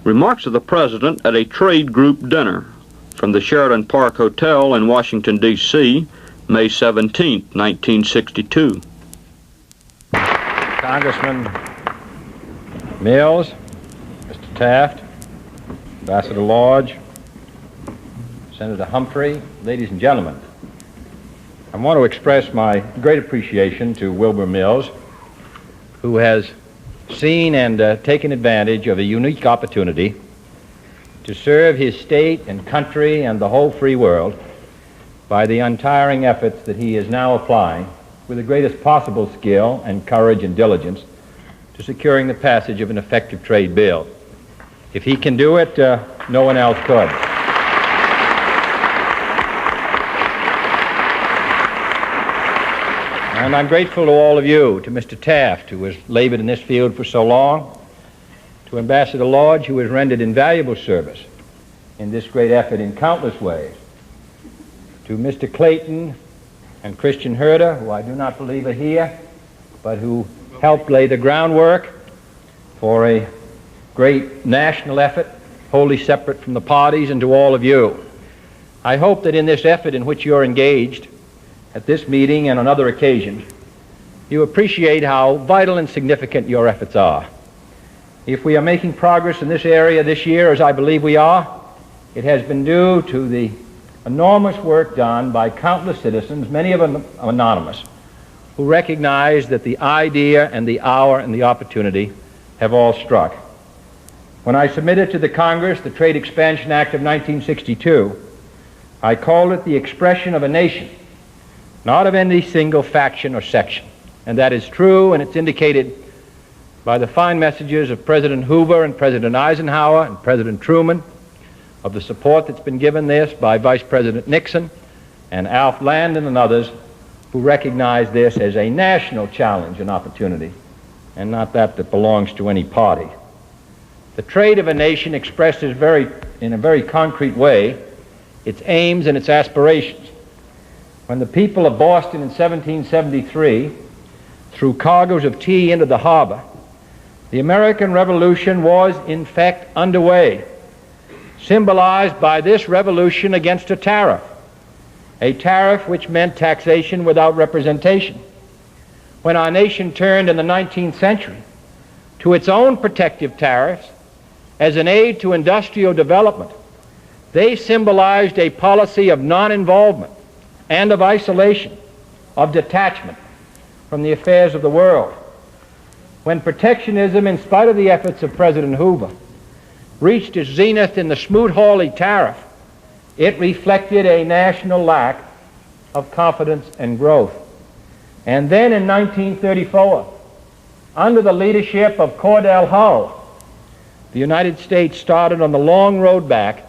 Remarks of the President at a trade group dinner from the Sheraton Park Hotel in Washington, D.C., May 17, 1962. Congressman Mills, Mr. Taft, Ambassador Lodge, Senator Humphrey, ladies and gentlemen, I want to express my great appreciation to Wilbur Mills, who has seen and taken advantage of a unique opportunity to serve his state and country and the whole free world by the untiring efforts that he is now applying with the greatest possible skill and courage and diligence to securing the passage of an effective trade bill. If he can do it, no one else could. And I'm grateful to all of you, to Mr. Taft, who has labored in this field for so long, to Ambassador Lodge, who has rendered invaluable service in this great effort in countless ways, to Mr. Clayton and Christian Herder, who I do not believe are here, but who helped lay the groundwork for a great national effort, wholly separate from the parties, and to all of you. I hope that in this effort in which you're engaged, at this meeting and on other occasions, you appreciate how vital and significant your efforts are. If we are making progress in this area this year, as I believe we are, it has been due to the enormous work done by countless citizens, many of them anonymous, who recognize that the idea and the hour and the opportunity have all struck. When I submitted to the Congress the Trade Expansion Act of 1962, I called it the expression of a nation, not of any single faction or section. And that is true, and it's indicated by the fine messages of President Hoover and President Eisenhower and President Truman, of the support that's been given this by Vice President Nixon and Alf Landon and others who recognize this as a national challenge and opportunity, and not that belongs to any party. The trade of a nation expresses in a very concrete way its aims and its aspirations. When the people of Boston in 1773 threw cargoes of tea into the harbor, the American Revolution was in fact underway, symbolized by this revolution against a tariff which meant taxation without representation. When our nation turned in the 19th century to its own protective tariffs as an aid to industrial development, they symbolized a policy of non-involvement and of isolation, of detachment from the affairs of the world. When protectionism, in spite of the efforts of President Hoover, reached its zenith in the Smoot-Hawley tariff, it reflected a national lack of confidence and growth. And then in 1934, under the leadership of Cordell Hull, the United States started on the long road back,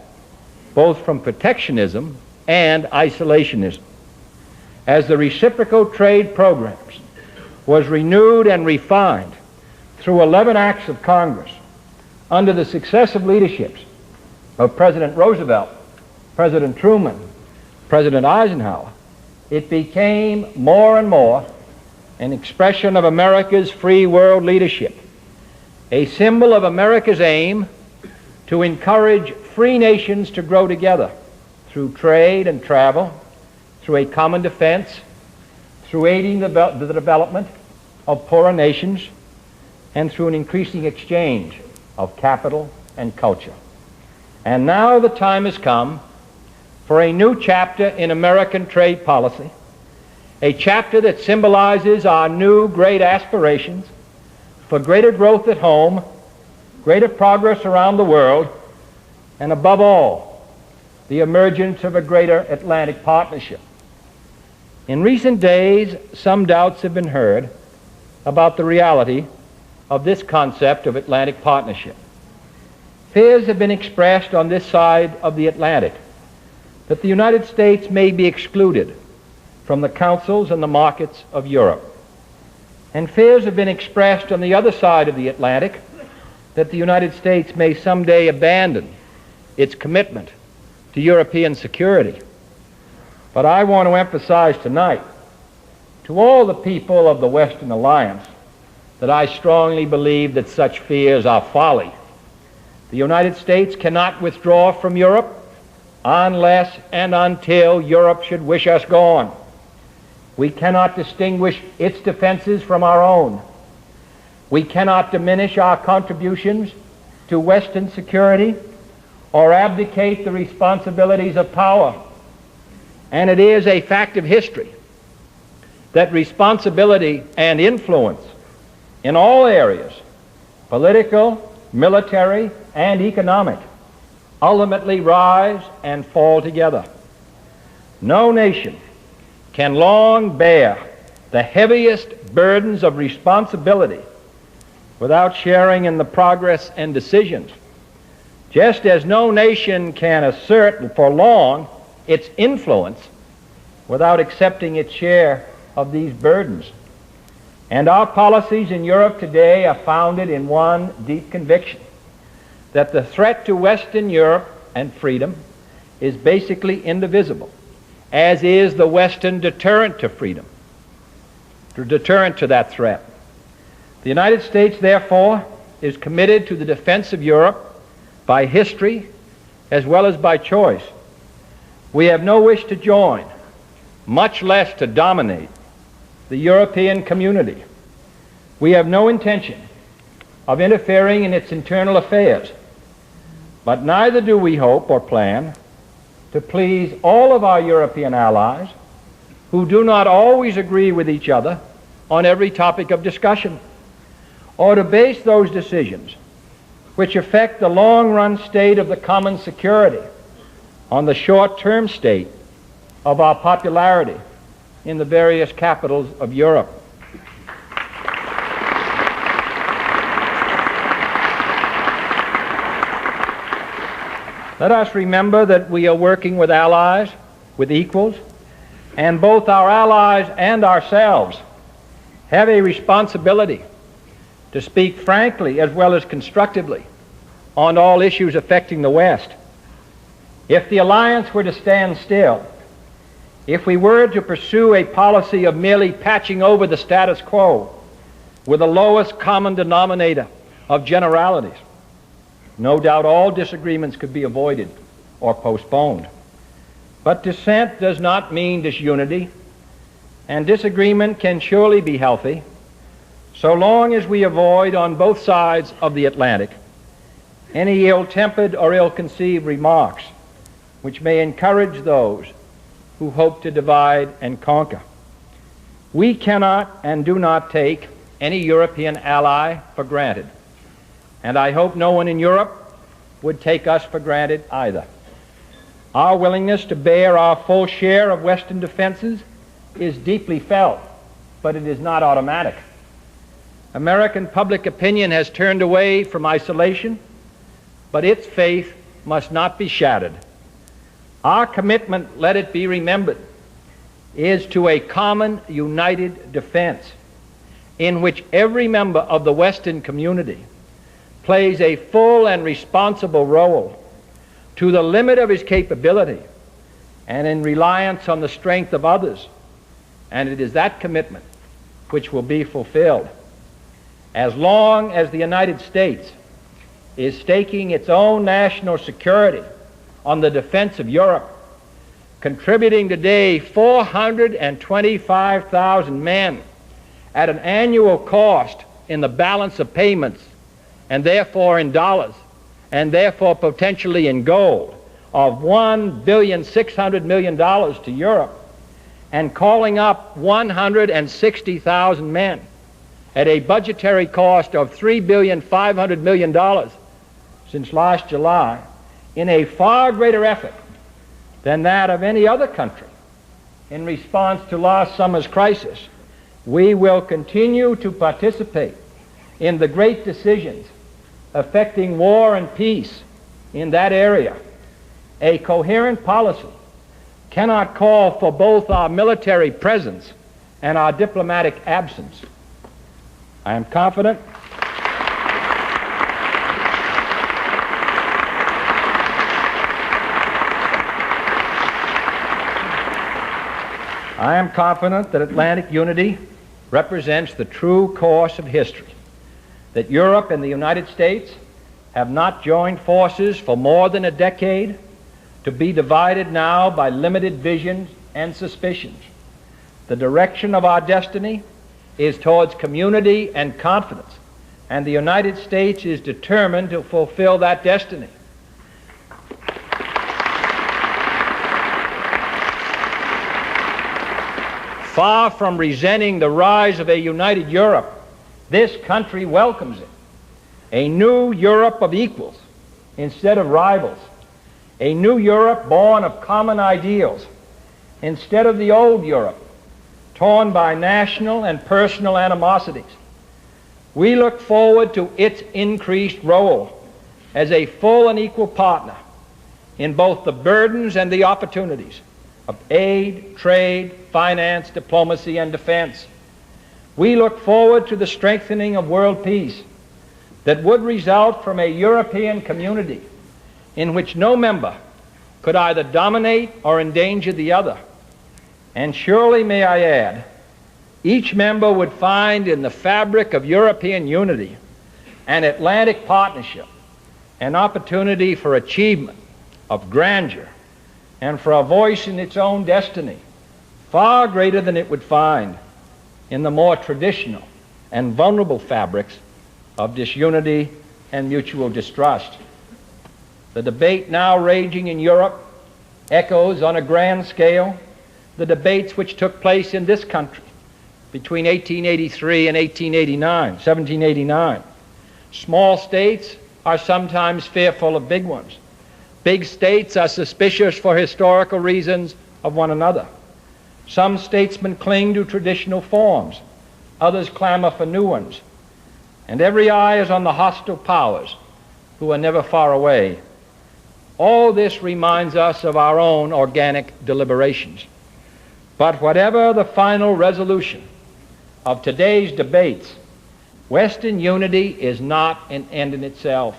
both from protectionism and isolationism, as the reciprocal trade programs was renewed and refined through 11 acts of Congress under the successive leaderships of President Roosevelt, President Truman, President Eisenhower. It became more and more an expression of America's free world leadership, a symbol of America's aim to encourage free nations to grow together through trade and travel, through a common defense, through aiding the development of poorer nations, and through an increasing exchange of capital and culture. And now the time has come for a new chapter in American trade policy, a chapter that symbolizes our new great aspirations for greater growth at home, greater progress around the world, and above all, the emergence of a greater Atlantic partnership. In recent days, some doubts have been heard about the reality of this concept of Atlantic partnership. Fears have been expressed on this side of the Atlantic that the United States may be excluded from the councils and the markets of Europe. And fears have been expressed on the other side of the Atlantic that the United States may someday abandon its commitment to European security. But I want to emphasize tonight to all the people of the Western Alliance that I strongly believe that such fears are folly. The The United States cannot withdraw from Europe unless and until Europe should wish us gone. We cannot distinguish its defenses from our own. We cannot diminish our contributions to Western security or abdicate the responsibilities of power. And it is a fact of history that responsibility and influence in all areas, political, military, and economic, ultimately rise and fall together. No nation can long bear the heaviest burdens of responsibility without sharing in the progress and decisions, just as no nation can assert for long its influence without accepting its share of these burdens. And our policies in Europe today are founded in one deep conviction, that the threat to Western Europe and freedom is basically indivisible, as is the Western deterrent to freedom, the deterrent to that threat. The United States, therefore, is committed to the defense of Europe by history as well as by choice. We have no wish to join, much less to dominate, the European community. We have no intention of interfering in its internal affairs, but neither do we hope or plan to please all of our European allies who do not always agree with each other on every topic of discussion, or to base those decisions which affect the long-run state of the common security on the short-term state of our popularity in the various capitals of Europe. Let us remember that we are working with allies, with equals, and both our allies and ourselves have a responsibility to speak frankly as well as constructively on all issues affecting the West. If the alliance were to stand still, if we were to pursue a policy of merely patching over the status quo with the lowest common denominator of generalities, no doubt all disagreements could be avoided or postponed. But dissent does not mean disunity, and disagreement can surely be healthy so long as we avoid on both sides of the Atlantic any ill-tempered or ill-conceived remarks which may encourage those who hope to divide and conquer. We cannot and do not take any European ally for granted, and I hope no one in Europe would take us for granted either. Our willingness to bear our full share of Western defenses is deeply felt, but it is not automatic. American public opinion has turned away from isolation, but its faith must not be shattered. Our commitment, let it be remembered, is to a common united defense in which every member of the Western community plays a full and responsible role to the limit of his capability and in reliance on the strength of others. And it is that commitment which will be fulfilled. As long as the United States is staking its own national security on the defense of Europe, contributing today 425,000 men at an annual cost in the balance of payments, and therefore in dollars, and therefore potentially in gold, of $1,600,000,000 to Europe, and calling up 160,000 men at a budgetary cost of $3,500,000,000 since last July, in a far greater effort than that of any other country in response to last summer's crisis, we will continue to participate in the great decisions affecting war and peace in that area. A coherent policy cannot call for both our military presence and our diplomatic absence. I am confident that Atlantic unity represents the true course of history, that Europe and the United States have not joined forces for more than a decade, to be divided now by limited visions and suspicions. The direction of our destiny is towards community and confidence, and the United States is determined to fulfill that destiny. Far from resenting the rise of a united Europe, this country welcomes it. A new Europe of equals instead of rivals. A new Europe born of common ideals instead of the old Europe, torn by national and personal animosities. We look forward to its increased role as a full and equal partner in both the burdens and the opportunities of aid, trade, finance, diplomacy, and defense. We look forward to the strengthening of world peace that would result from a European community in which no member could either dominate or endanger the other. And surely, may I add, each member would find in the fabric of European unity and Atlantic partnership an opportunity for achievement, of grandeur, and for a voice in its own destiny, far greater than it would find in the more traditional and vulnerable fabrics of disunity and mutual distrust. The debate now raging in Europe echoes on a grand scale the debates which took place in this country between 1883 and 1789. Small states are sometimes fearful of big ones. Big states are suspicious for historical reasons of one another. Some statesmen cling to traditional forms, others clamor for new ones, and every eye is on the hostile powers who are never far away. All this reminds us of our own organic deliberations. But whatever the final resolution of today's debates, Western unity is not an end in itself.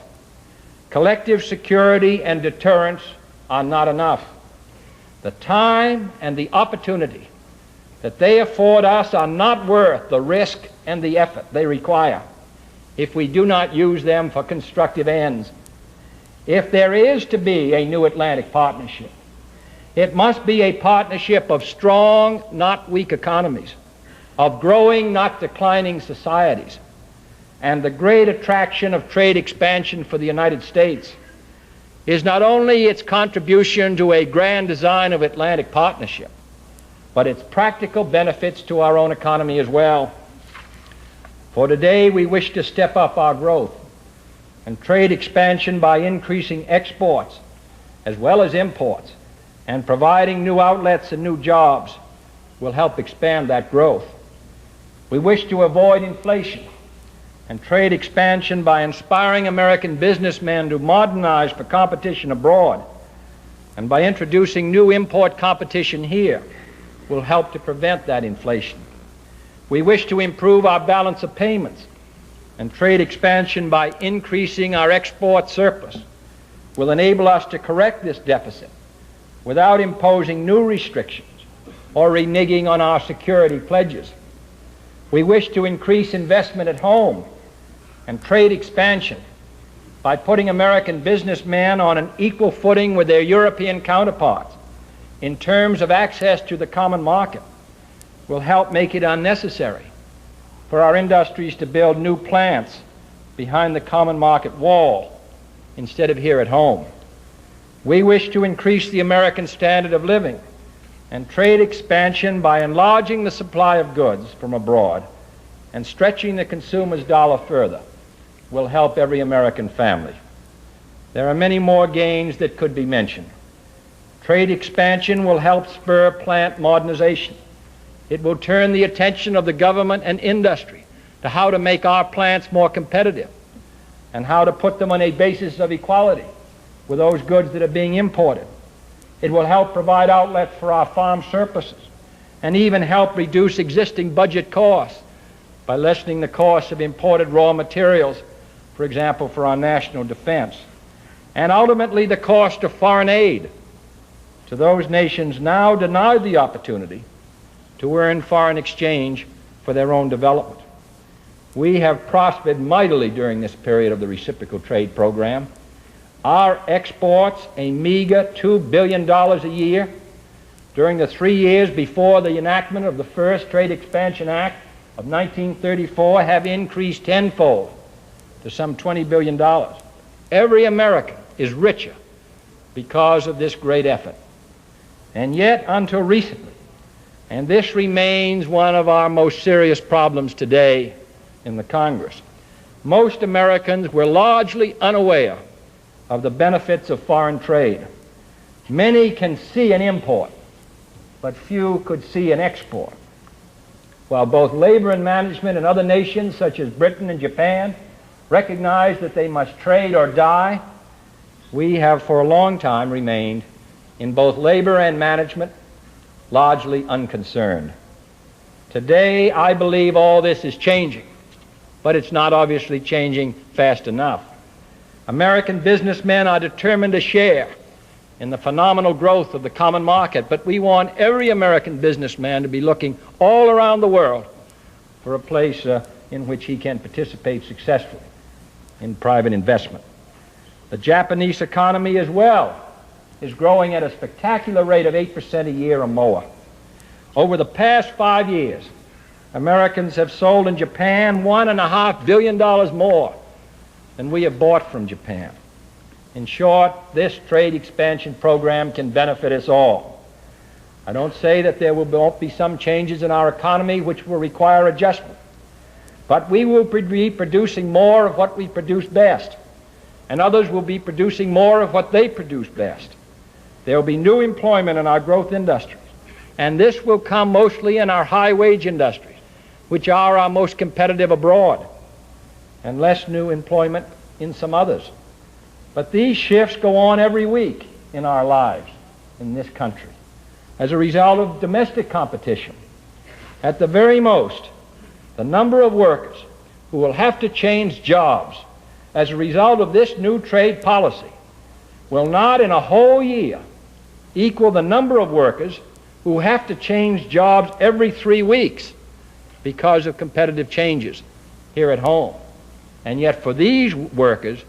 Collective security and deterrence are not enough. The time and the opportunity that they afford us are not worth the risk and the effort they require if we do not use them for constructive ends. If there is to be a new Atlantic partnership, it must be a partnership of strong, not weak economies, of growing, not declining societies. And the great attraction of trade expansion for the United States is not only its contribution to a grand design of Atlantic partnership, but its practical benefits to our own economy as well. For today, we wish to step up our growth and trade expansion by increasing exports as well as imports, and providing new outlets and new jobs will help expand that growth. We wish to avoid inflation and trade expansion by inspiring American businessmen to modernize for competition abroad, and by introducing new import competition here will help to prevent that inflation. We wish to improve our balance of payments, and trade expansion by increasing our export surplus will enable us to correct this deficit without imposing new restrictions or reneging on our security pledges. We wish to increase investment at home and trade expansion by putting American businessmen on an equal footing with their European counterparts in terms of access to the common market will help make it unnecessary for our industries to build new plants behind the common market wall instead of here at home. We wish to increase the American standard of living and trade expansion by enlarging the supply of goods from abroad and stretching the consumer's dollar further will help every American family. There are many more gains that could be mentioned. Trade expansion will help spur plant modernization. It will turn the attention of the government and industry to how to make our plants more competitive and how to put them on a basis of equality with those goods that are being imported. It will help provide outlets for our farm surpluses and even help reduce existing budget costs by lessening the cost of imported raw materials, for example, for our national defense, and ultimately the cost of foreign aid to those nations now denied the opportunity to earn foreign exchange for their own development. We have prospered mightily during this period of the reciprocal trade program. Our exports, a meager $2 billion a year, during the 3 years before the enactment of the first Trade Expansion Act of 1934, have increased tenfold to some $20 billion. Every American is richer because of this great effort. And yet, until recently, and this remains one of our most serious problems today in the Congress, most Americans were largely unaware of the benefits of foreign trade. Many can see an import, but few could see an export. While both labor and management in other nations such as Britain and Japan recognize that they must trade or die, we have for a long time remained in both labor and management largely unconcerned. Today, I believe all this is changing, but it's not obviously changing fast enough. American businessmen are determined to share in the phenomenal growth of the common market, but we want every American businessman to be looking all around the world for a place in which he can participate successfully in private investment. The Japanese economy as well is growing at a spectacular rate of 8% a year or more. Over the past 5 years, Americans have sold in Japan $1.5 billion more than we have bought from Japan. In short, this trade expansion program can benefit us all. I don't say that there won't be some changes in our economy which will require adjustment, but we will be producing more of what we produce best, and others will be producing more of what they produce best. There will be new employment in our growth industries, and this will come mostly in our high-wage industries, which are our most competitive abroad, and less new employment in some others. But these shifts go on every week in our lives in this country as a result of domestic competition. At the very most, the number of workers who will have to change jobs as a result of this new trade policy will not in a whole year equal the number of workers who have to change jobs every 3 weeks because of competitive changes here at home. And yet for these workers,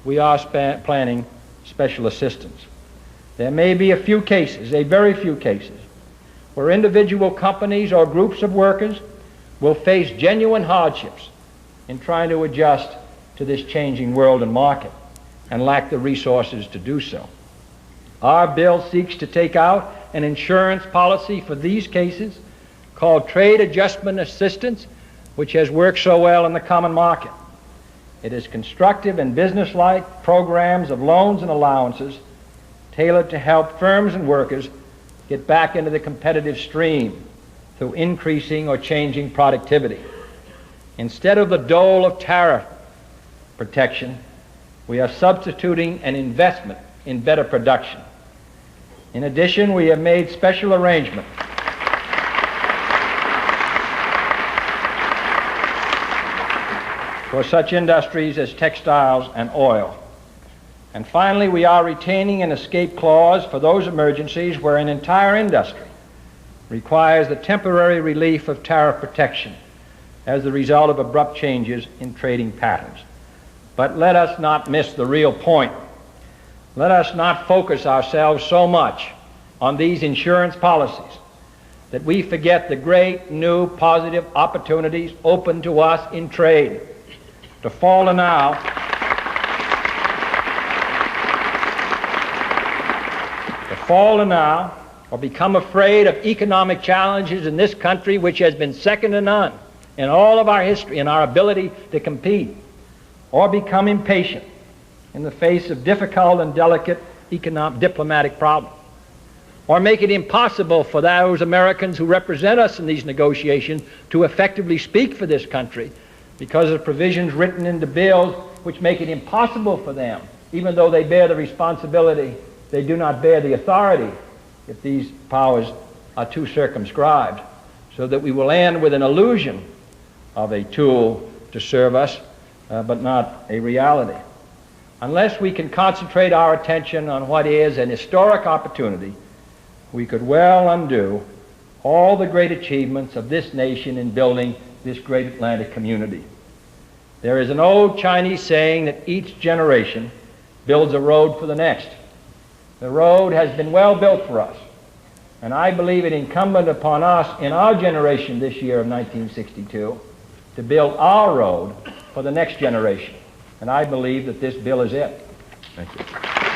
we are planning special assistance. There may be a few cases, a very few cases, where individual companies or groups of workers will face genuine hardships in trying to adjust to this changing world and market and lack the resources to do so. Our bill seeks to take out an insurance policy for these cases called Trade Adjustment Assistance, which has worked so well in the common market. It is constructive and businesslike programs of loans and allowances tailored to help firms and workers get back into the competitive stream through increasing or changing productivity. Instead of the dole of tariff protection, we are substituting an investment in better production. In addition, we have made special arrangements for such industries as textiles and oil. And finally, we are retaining an escape clause for those emergencies where an entire industry requires the temporary relief of tariff protection as the result of abrupt changes in trading patterns. But let us not miss the real point. Let us not focus ourselves so much on these insurance policies that we forget the great new positive opportunities open to us in trade. To fall now or become afraid of economic challenges in this country which has been second to none in all of our history in our ability to compete, or become impatient in the face of difficult and delicate diplomatic problems, or make it impossible for those Americans who represent us in these negotiations to effectively speak for this country because of provisions written into bills which make it impossible for them, even though they bear the responsibility, they do not bear the authority if these powers are too circumscribed, so that we will end with an illusion of a tool to serve us, but not a reality. Unless we can concentrate our attention on what is an historic opportunity, we could well undo all the great achievements of this nation in building this great Atlantic community. There is an old Chinese saying that each generation builds a road for the next. The road has been well built for us, and I believe it incumbent upon us in our generation this year of 1962 to build our road for the next generation. And I believe that this bill is it. Thank you.